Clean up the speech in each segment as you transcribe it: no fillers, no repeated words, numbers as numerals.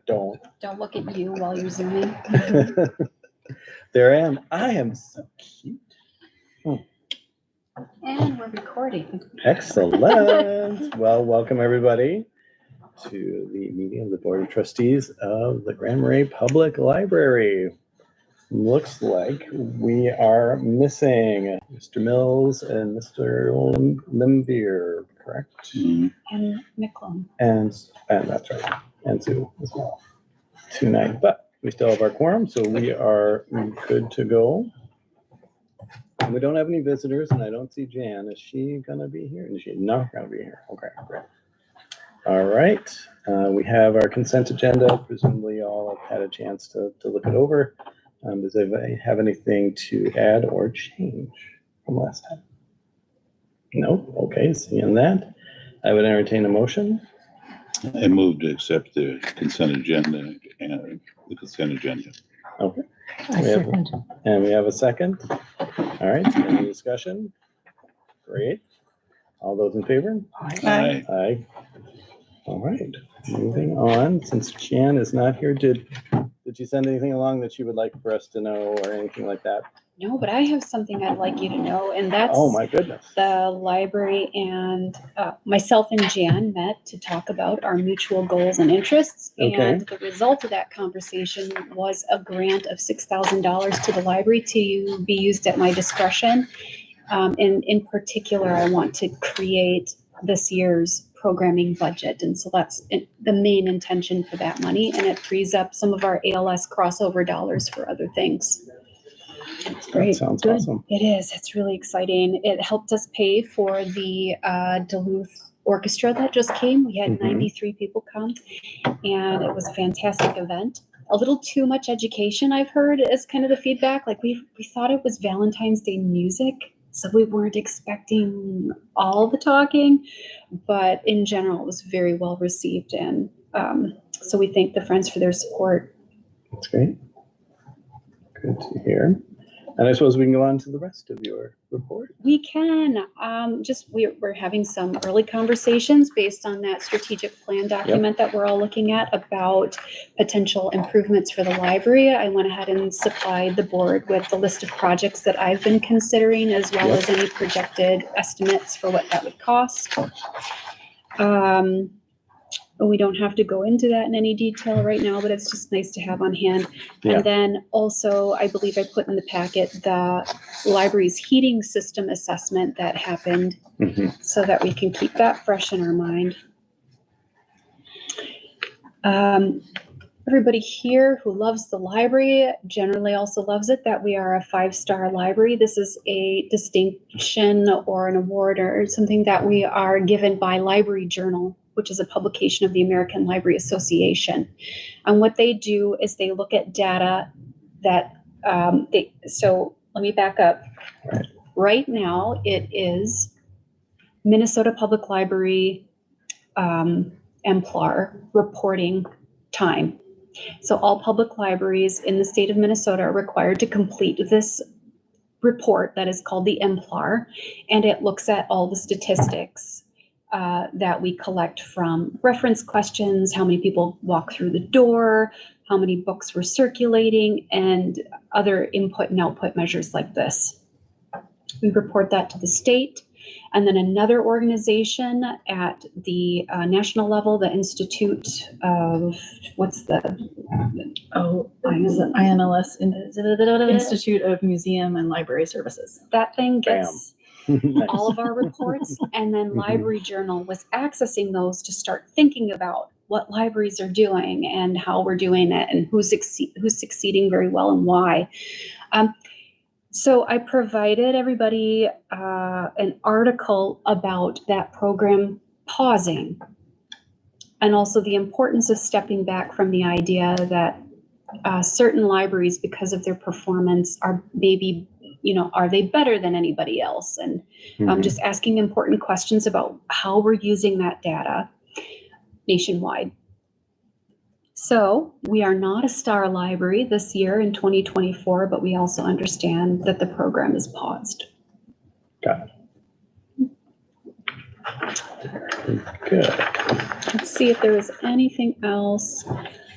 don't. Don't look at you while you're zooming. There I am. I am so cute. And we're recording. Excellent. Well, welcome everybody to the meeting of the Board of Trustees of the Grand Marais Public Library. Looks like we are missing Mr. Mills and Mr. Limbier, correct? And Micklem. And that's right. And Sue as well tonight. But we still have our quorum, so we are good to go. We don't have any visitors, and I don't see Jan. Is she gonna be here? Is she not gonna be here? Okay, great. All right, we have our consent agenda. Presumably, all have had a chance to look it over. Does anybody have anything to add or change from last time? No. Okay, seeing that, I would entertain a motion. I move to accept the consent agenda and the consent agenda. Okay. Second. And we have a second. All right, any discussion? Great. All those in favor? Aye. Aye. All right, moving on. Since Jan is not here, did you send anything along that you would like for us to know or anything like that? No, but I have something I'd like you to know, and that's Oh my goodness. the library and myself and Jan met to talk about our mutual goals and interests. Okay. And the result of that conversation was a grant of $6,000 to the library to be used at my discretion. And in particular, I want to create this year's programming budget. And so that's the main intention for that money. And it frees up some of our ALS crossover dollars for other things. That Great. sounds Good. awesome. It is. It's really exciting. It helped us pay for the Duluth Orchestra that just came. We had Mhm. 93 people come, and it was a fantastic event. A little too much education, I've heard, is kind of the feedback. Like we thought it was Valentine's Day music, so we weren't expecting all the talking, but in general, it was very well received, and so we thank the Friends for their support. That's great. Good to hear. And I suppose we can go on to the rest of your report. We can, we're having some early conversations based on that strategic plan document that we're all looking at about potential improvements for the library. I went ahead and supplied the board with the list of projects that I've been considering, as well as any projected estimates for what that would cost. We don't have to go into that in any detail right now, but it's just nice to have on hand. Yeah. And then also, I believe I put in the packet the library's heating system assessment that happened, so that we can keep that fresh in our mind. Everybody here who loves the library generally also loves it that we are a 5-star library. This is a distinction or an award or something that we are given by Library Journal, which is a publication of the American Library Association. And what they do is they look at data that so let me back up. Right now, it is Minnesota Public Library MPLAR reporting time. So all public libraries in the state of Minnesota are required to complete this report that is called the MPLAR, and it looks at all the statistics that we collect from reference questions, how many people walk through the door, how many books were circulating, and other input and output measures like this. We report that to the state, and then another organization at the national level, the Institute of, IMLS, Institute of Museum and Library Services. That thing gets Nice. all of our reports, and then Library Journal was accessing those to start thinking about what libraries are doing and how we're doing it and who's succeeding very well and why. So I provided everybody an article about that program pausing, and also the importance of stepping back from the idea that certain libraries, because of their performance, are maybe, are they better than anybody else? And just asking important questions about how we're using that data nationwide. So we are not a star library this year in 2024, but we also understand that the program is paused. Got it. Good. Let's see if there was anything else.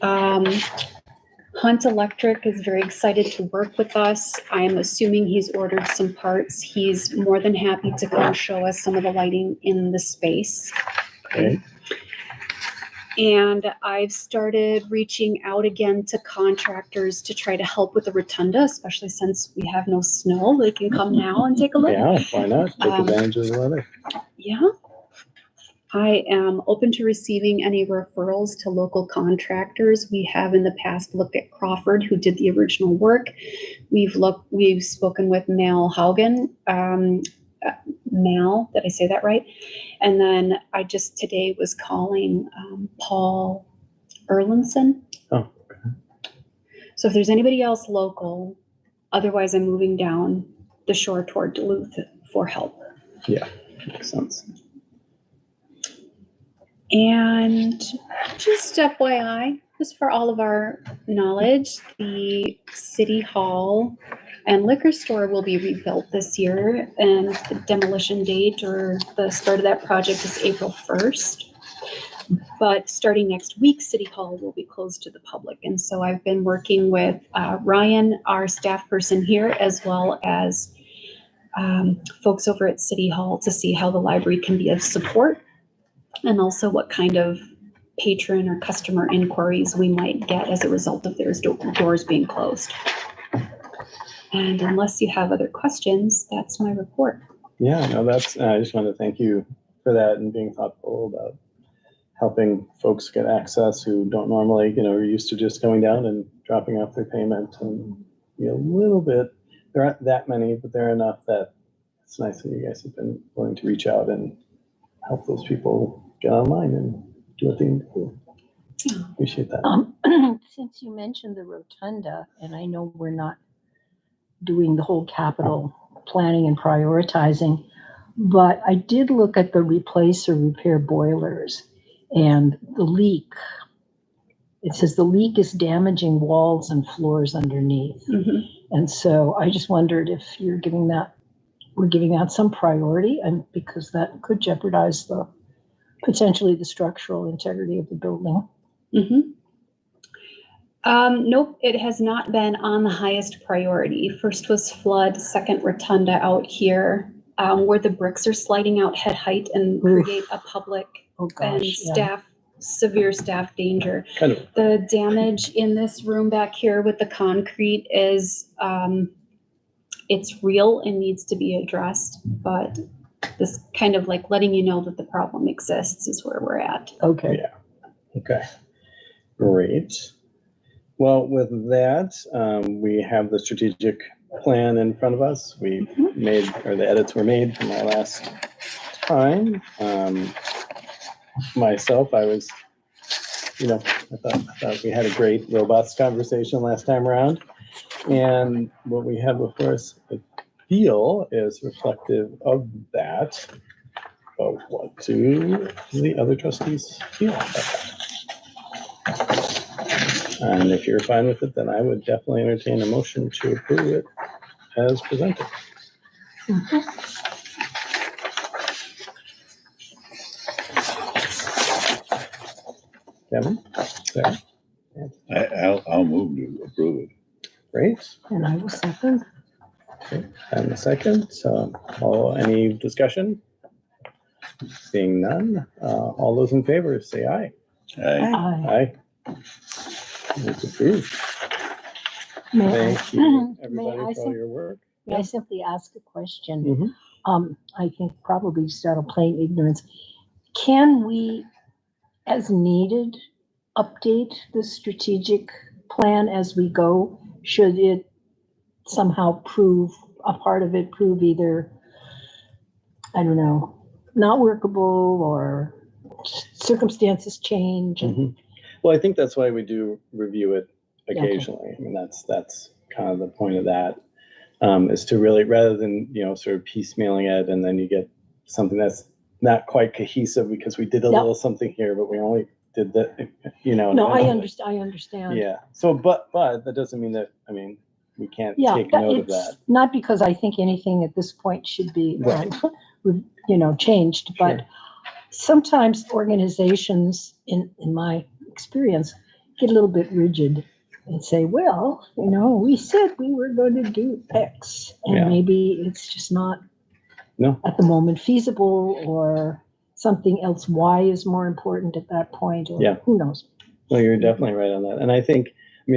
Hunt Electric is very excited to work with us. I'm assuming he's ordered some parts. He's more than happy to come show us some of the lighting in the space. Okay. And I've started reaching out again to contractors to try to help with the rotunda, especially since we have no snow. They can come now and take a look. Yeah, why not? Take advantage of the weather. Yeah. I am open to receiving any referrals to local contractors. We have in the past looked at Crawford, who did the original work. We've spoken with Mal Haugen. Mal, did I say that right? And then I just today was calling Paul Erlinson. Oh, So if there's anybody else local, otherwise I'm moving down the shore toward Duluth for help. yeah, makes sense. And just FYI, just for all of our knowledge, the City Hall and liquor store will be rebuilt this year, and the demolition date or the start of that project is April 1st. But starting next week, City Hall will be closed to the public. And so I've been working with Ryan, our staff person here, as well as folks over at City Hall to see how the library can be of support, and also what kind of patron or customer inquiries we might get as a result of their doors being closed. And unless you have other questions, that's my report. Yeah, no, I just want to thank you for that and being thoughtful about helping folks get access who don't normally, are used to just going down and dropping off their payment, and a little bit, there aren't that many, but there are enough that it's nice that you guys have been willing to reach out and help those people get online and do what they need to do. Appreciate that. Since you mentioned the rotunda, and I know we're not doing the whole capital planning and prioritizing, but I did look at the replace or repair boilers and the leak. It says the leak is damaging walls and floors underneath. Mm-hmm. And so I just wondered if we're giving that some priority, and because that could jeopardize potentially the structural integrity of the building. Mm-hmm. Nope, it has not been on the highest priority. First was flood, second rotunda out here, where the bricks are sliding out head height and create a public and severe staff danger. Kind of. The damage in this room back here with the concrete is, it's real and needs to be addressed, but this kind of like letting you know that the problem exists is where we're at. Okay. Yeah. Okay. Great. Well, with that, we have the strategic plan in front of us. We made, or the edits were made from our last time. Myself, I was, I thought we had a great, robust conversation last time around. And what we have before us, I feel, is reflective of that. But what do the other trustees feel about that? And if you're fine with it, then I would definitely entertain a motion to approve it as presented. Kevin? Sarah? I'll move to approve it. Great. And I will second. Okay. And a second. Any discussion? Seeing none, all those in favor say aye. Aye. Aye. It's approved. Thank you, everybody, for all your work. May I simply ask a question? Mhm. I think probably just out of plain ignorance. Can we, as needed, update the strategic plan as we go? Should it somehow a part of it prove either, I don't know, not workable or circumstances change? Mhm. Well, I think that's why we do review it occasionally. I mean, that's kind of the point of that, is to really, rather than, sort of piecemealing it and then you get something that's not quite cohesive because we did a little something here, but we only did that, No, I understand. Yeah. So, but that doesn't mean that, we can't take note of that. Not because I think anything at this point should be, Right. changed, but Sure. sometimes organizations, in my experience, get a little bit rigid and say, well, we said we were going to do X, and Yeah. maybe it's just not No. at the moment feasible, or something else Y is more important at that point, or Yeah. who knows. Well, you're definitely right on that. And I think,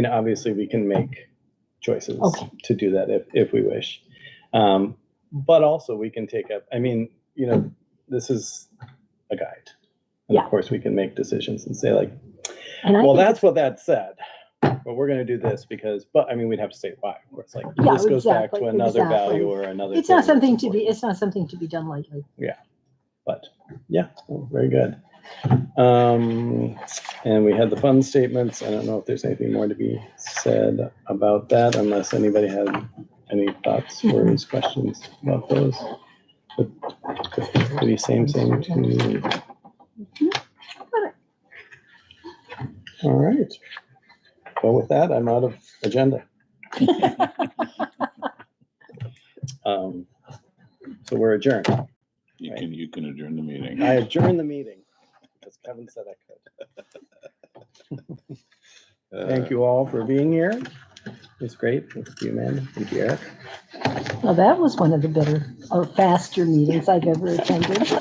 obviously we can make choices Okay. to do that if we wish. But also we can take up, this is a guide. And Yeah. of course we can make decisions and say like, And I well, think that's what that said, but we're going to do this because, we'd have to say why, of course, like Yeah, this goes back to exactly, another exactly. value or another. it's thing not that's something to be. important. It's not something to be done lightly. But yeah, well, very good. And we had the fund statements. I don't know if there's anything more to be said about that, unless anybody had any thoughts, worries, questions about those. But pretty same thing to. All right. Well, with that, I'm out of agenda. So we're adjourned. You can adjourn the meeting. I adjourn the meeting because Kevin said I could. Thank you all for being here. It's great. Thank you, Amanda. Thank you, Eric. Well, that was one of the better or faster meetings I've ever attended.